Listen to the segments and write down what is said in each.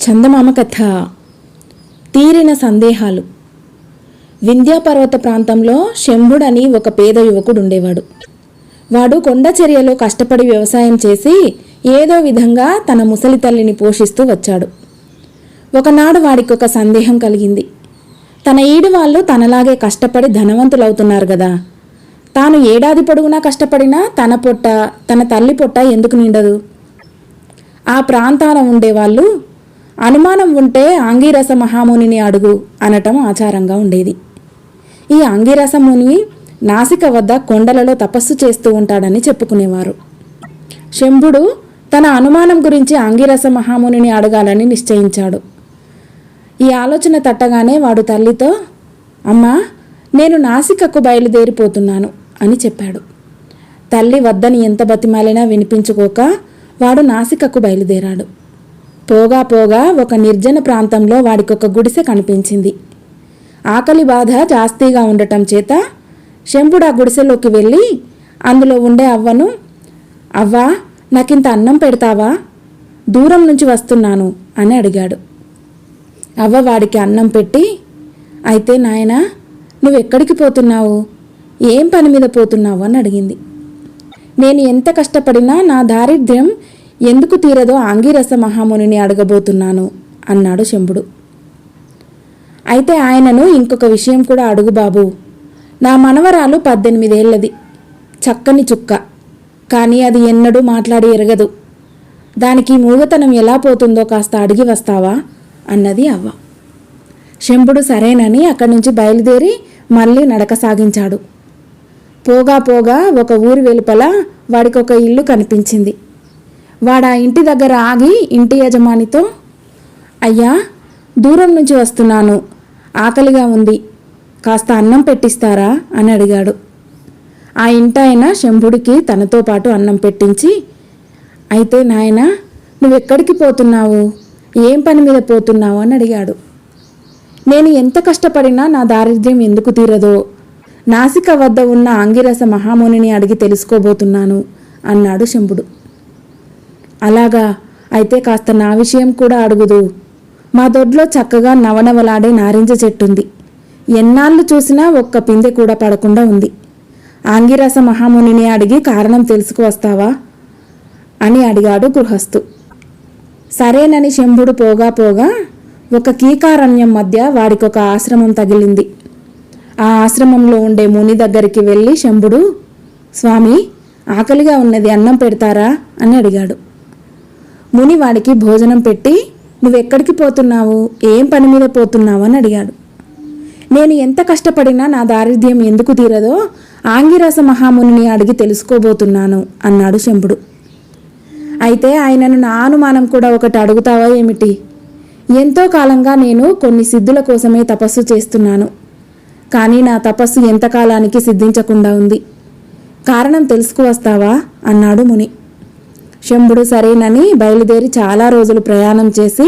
చందమామ కథ. తీరిన సందేహాలు. వింధ్యాపర్వత ప్రాంతంలో శంభుడని ఒక పేద యువకుడు ఉండేవాడు. వాడు కొండచర్యలో కష్టపడి వ్యవసాయం చేసి ఏదో విధంగా తన ముసలి తల్లిని పోషిస్తూ వచ్చాడు. ఒకనాడు వాడికి ఒక సందేహం కలిగింది. తన ఈడు వాళ్ళు తనలాగే కష్టపడి ధనవంతులవుతున్నారు కదా, తాను ఏడాది పొడుగునా కష్టపడినా తన తల్లి పొట్ట ఎందుకు నిండదు? ఆ ప్రాంతాన ఉండేవాళ్ళు అనుమానం ఉంటే ఆంగీరస మహామునిని అడుగు అనటం ఆచారంగా ఉండేది. ఈ ఆంగీరస ముని నాసిక వద్ద కొండలలో తపస్సు చేస్తూ ఉంటాడని చెప్పుకునేవారు. శంభుడు తన అనుమానం గురించి ఆంగీరస మహామునిని అడగాలని నిశ్చయించాడు. ఈ ఆలోచన తట్టగానే వాడు తల్లితో, అమ్మా, నేను నాసికకు బయలుదేరిపోతున్నాను అని చెప్పాడు. తల్లి వద్దని ఎంత బతిమాలినా వినిపించుకోక వాడు నాసికకు బయలుదేరాడు. పోగా పోగా ఒక నిర్జన ప్రాంతంలో వాడికొక గుడిసె కనిపించింది. ఆకలి బాధ జాస్తిగా ఉండటం చేత శంభుడు ఆ గుడిసెలోకి వెళ్ళి అందులో ఉండే అవ్వను, అవ్వా, నాకింత అన్నం పెడతావా? దూరం నుంచి వస్తున్నాను అని అడిగాడు. అవ్వ వాడికి అన్నం పెట్టి, అయితే నాయనా, నువ్వెక్కడికి పోతున్నావు? ఏం పని మీద పోతున్నావు అని అడిగింది. నేను ఎంత కష్టపడినా నా దారిద్ర్యం ఎందుకు తీరదో ఆంగీరస మహామునిని అడగబోతున్నాను అన్నాడు శంభుడు. అయితే ఆయనను ఇంకొక విషయం కూడా అడుగు బాబు. నా మనవరాలు 18 ఏళ్లది, చక్కని చుక్క, కానీ అది ఎన్నడూ మాట్లాడి ఎరగదు. దానికి మూగతనం ఎలా పోతుందో కాస్త అడిగి వస్తావా అన్నది అవ్వ. శంభుడు సరేనని అక్కడి నుంచి బయలుదేరి మళ్ళీ నడక సాగించాడు. పోగా పోగా ఒక ఊరి వెలుపల వాడికొక ఇల్లు కనిపించింది. వాడా ఇంటి దగ్గర ఆగి ఇంటి యజమానితో, అయ్యా, దూరం నుంచి వస్తున్నాను, ఆకలిగా ఉంది, కాస్త అన్నం పెట్టిస్తారా అని అడిగాడు. ఆ ఇంటాయన శంభుడికి తనతో పాటు అన్నం పెట్టించి, అయితే నాయనా, నువ్వెక్కడికి పోతున్నావు? ఏం పని మీద పోతున్నావు అని అడిగాడు. నేను ఎంత కష్టపడినా నా దారిద్ర్యం ఎందుకు తీరదో నాసిక వద్ద ఉన్న ఆంగిరస మహామునిని అడిగి తెలుసుకోబోతున్నాను అన్నాడు శంభుడు. అలాగా, అయితే కాస్త నా విషయం కూడా అడుగుదు. మా దొడ్లో చక్కగా నవనవలాడే నారింజ చెట్టుంది. ఎన్నాళ్ళు చూసినా ఒక్క పిందె కూడా పడకుండా ఉంది. ఆంగిరస మహామునిని అడిగి కారణం తెలుసుకువస్తావా అని అడిగాడు గృహస్థు. సరేనని శంభుడు పోగా పోగా ఒక కీకారణ్యం మధ్య వాడికొక ఆశ్రమం తగిలింది. ఆ ఆశ్రమంలో ఉండే ముని దగ్గరికి వెళ్ళి శంభుడు, స్వామి, ఆకలిగా ఉన్నది, అన్నం పెడతారా అని అడిగాడు. ముని వాడికి భోజనం పెట్టి, నువ్వెక్కడికి పోతున్నావు? ఏం పని మీద పోతున్నావు అని అడిగాడు. నేను ఎంత కష్టపడినా నా దారిద్ర్యం ఎందుకు తీరదో ఆంగిరస మహామునిని అడిగి తెలుసుకోబోతున్నాను అన్నాడు శంభుడు. అయితే ఆయనను నా అనుమానం కూడా ఒకటి అడుగుతావా ఏమిటి? ఎంతో కాలంగా నేను కొన్ని సిద్ధుల కోసమే తపస్సు చేస్తున్నాను. కానీ నా తపస్సు ఎంతకాలానికి సిద్ధించకుండా ఉంది. కారణం తెలుసుకువస్తావా అన్నాడు ముని. శంభుడు సరేనని బయలుదేరి చాలా రోజులు ప్రయాణం చేసి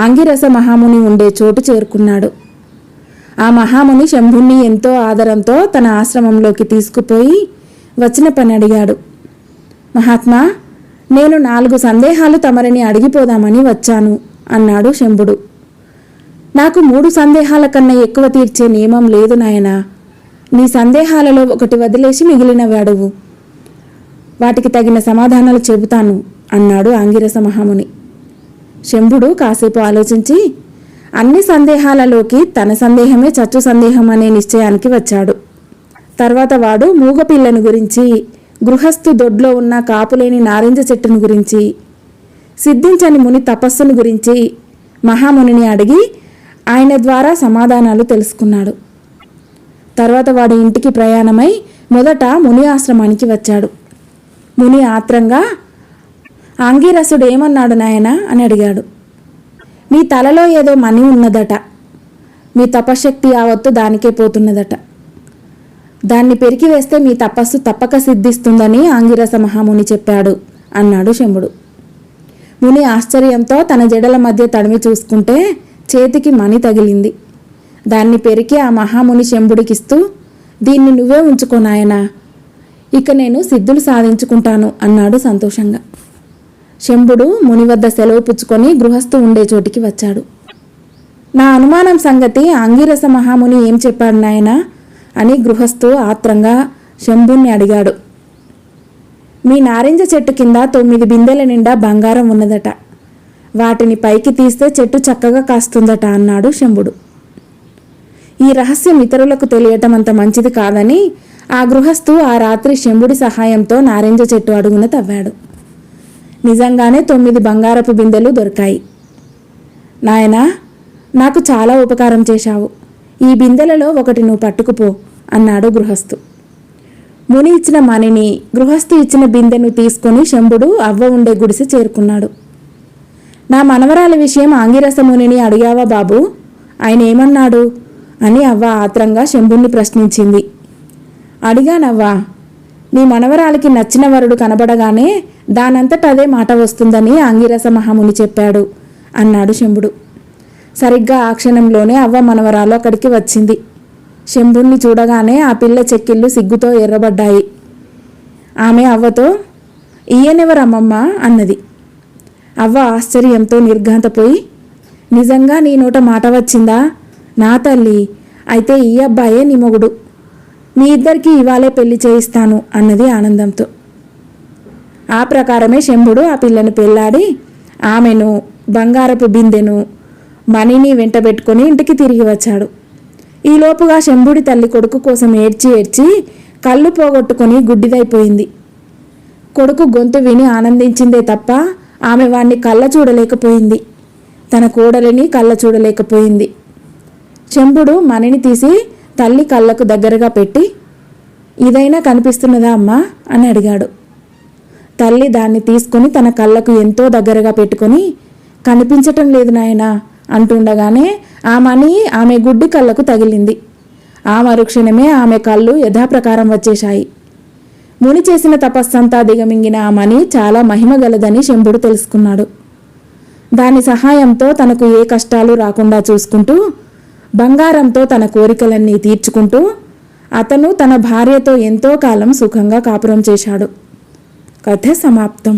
ఆంగిరస మహాముని ఉండే చోటు చేరుకున్నాడు. ఆ మహాముని శంభుణ్ణి ఎంతో ఆదరంతో తన ఆశ్రమంలోకి తీసుకుపోయి వచ్చిన పని అడిగాడు. మహాత్మా, నేను 4 సందేహాలు తమరిని అడిగిపోదామని వచ్చాను అన్నాడు శంభుడు. నాకు 3 సందేహాల కన్నా ఎక్కువ తీర్చే నియమం లేదు నాయనా. నీ సందేహాలలో ఒకటి వదిలేసి మిగిలినవి అడుగు, వాటికి తగిన సమాధానాలు చెబుతాను అన్నాడు ఆంగిరస మహాముని. శంభుడు కాసేపు ఆలోచించి అన్ని సందేహాలలోకి తన సందేహమే చచ్చు సందేహం అనే నిశ్చయానికి వచ్చాడు. తర్వాత వాడు మూగపిల్లను గురించి, గృహస్థు దొడ్లో ఉన్న కాపులేని నారింజ చెట్టును గురించి, సిద్ధించని ముని తపస్సును గురించి మహామునిని అడిగి ఆయన ద్వారా సమాధానాలు తెలుసుకున్నాడు. తర్వాత వాడు ఇంటికి ప్రయాణమై మొదట ముని ఆశ్రమానికి వచ్చాడు. ముని ఆత్రంగా, ఆంగీరసుడు ఏమన్నాడు నాయనా అని అడిగాడు. మీ తలలో ఏదో మణి ఉన్నదట, మీ తపశక్తి యావత్తు దానికే పోతున్నదట, దాన్ని పెరికివేస్తే మీ తపస్సు తప్పక సిద్ధిస్తుందని ఆంగిరస మహాముని చెప్పాడు అన్నాడు శంభుడు. ముని ఆశ్చర్యంతో తన జడల మధ్య తడిమి చూసుకుంటే చేతికి మణి తగిలింది. దాన్ని పెరికి ఆ మహాముని శంభుడికిస్తూ, దీన్ని నువ్వే ఉంచుకో నాయనా, ఇక నేను సిద్ధులు సాధించుకుంటాను అన్నాడు సంతోషంగా. శంభుడు ముని వద్ద సెలవు పుచ్చుకొని గృహస్థు ఉండే చోటికి వచ్చాడు. నా అనుమానం సంగతి ఆంగిరస మహాముని ఏం చెప్పాడు నాయనా అని గృహస్థు ఆత్రంగా శంభుణ్ణి అడిగాడు. మీ నారింజ చెట్టు కింద 9 బిందెల నిండా బంగారం ఉన్నదట. వాటిని పైకి తీస్తే చెట్టు చక్కగా కాస్తుందట అన్నాడు శంభుడు. ఈ రహస్యం ఇతరులకు తెలియటం అంత మంచిది కాదని ఆ గృహస్థు ఆ రాత్రి శంభుడి సహాయంతో నారింజ చెట్టు అడుగున తవ్వాడు. నిజంగానే 9 బంగారపు బిందెలు దొరికాయి. నాయనా, నాకు చాలా ఉపకారం చేశావు. ఈ బిందెలలో ఒకటి నువ్వు పట్టుకుపో అన్నాడు గృహస్థు. ముని ఇచ్చిన మణిని, గృహస్థు ఇచ్చిన బిందెను తీసుకొని శంభుడు అవ్వ ఉండే గుడిసె చేరుకున్నాడు. నా మనవరాలి విషయం ఆంగిరస మునిని అడిగావా బాబు? ఆయన ఏమన్నాడు అని అవ్వ ఆత్రంగా శంభుణ్ణి ప్రశ్నించింది. అడిగానవ్వా. నీ మనవరాలికి నచ్చిన వరుడు కనబడగానే దానంతట అదే మాట వస్తుందని ఆంగిరస మహాముని చెప్పాడు అన్నాడు శంభుడు. సరిగ్గా ఆ క్షణంలోనే అవ్వ మనవరాలు అక్కడికి వచ్చింది. శంభుణ్ణి చూడగానే ఆ పిల్ల చెక్కిళ్ళు సిగ్గుతో ఎర్రబడ్డాయి. ఆమె అవ్వతో, ఈయనెవరమ్మమ్మ అన్నది. అవ్వ ఆశ్చర్యంతో నిర్ఘాంతపోయి, నిజంగా నీ నోట మాట వచ్చిందా? నా తల్లి, అయితే ఈ అబ్బాయే నీ మొగుడు. మీ ఇద్దరికీ ఇవాళే పెళ్లి చేయిస్తాను అన్నది ఆనందంతో. ఆ ప్రకారమే శంభుడు ఆ పిల్లను పెళ్లాడి ఆమెను, బంగారపు బిందెను, మణిని వెంటబెట్టుకొని ఇంటికి తిరిగి వచ్చాడు. ఈలోపుగా శంభుడి తల్లి కొడుకు కోసం ఏడ్చి కళ్ళు పోగొట్టుకొని గుడ్డిదైపోయింది. కొడుకు గొంతు విని ఆనందించిందే తప్ప ఆమె వాణ్ణి కళ్ళ చూడలేకపోయింది. తన కోడలిని కళ్ళ చూడలేకపోయింది. శంభుడు మణిని తీసి తల్లి కళ్ళకు దగ్గరగా పెట్టి, ఇదైనా కనిపిస్తున్నదా అమ్మా అని అడిగాడు. తల్లి దాన్ని తీసుకొని తన కళ్ళకు ఎంతో దగ్గరగా పెట్టుకొని, కనిపించటం లేదు నాయనా అంటుండగానే ఆ మణి ఆమె గుడ్డి కళ్ళకు తగిలింది. ఆ మరుక్షణమే ఆమె కళ్ళు యథాప్రకారం వచ్చేశాయి. ముని చేసిన తపస్సంతా దిగమింగిన ఆ మణి చాలా మహిమగలదని శంభుడు తెలుసుకున్నాడు. దాని సహాయంతో తనకు ఏ కష్టాలు రాకుండా చూసుకుంటూ, బంగారంతో తన కోరికలన్నీ తీర్చుకుంటూ అతను తన భార్యతో ఎంతో కాలం సుఖంగా కాపురం చేశాడు. కథ సమాప్తం.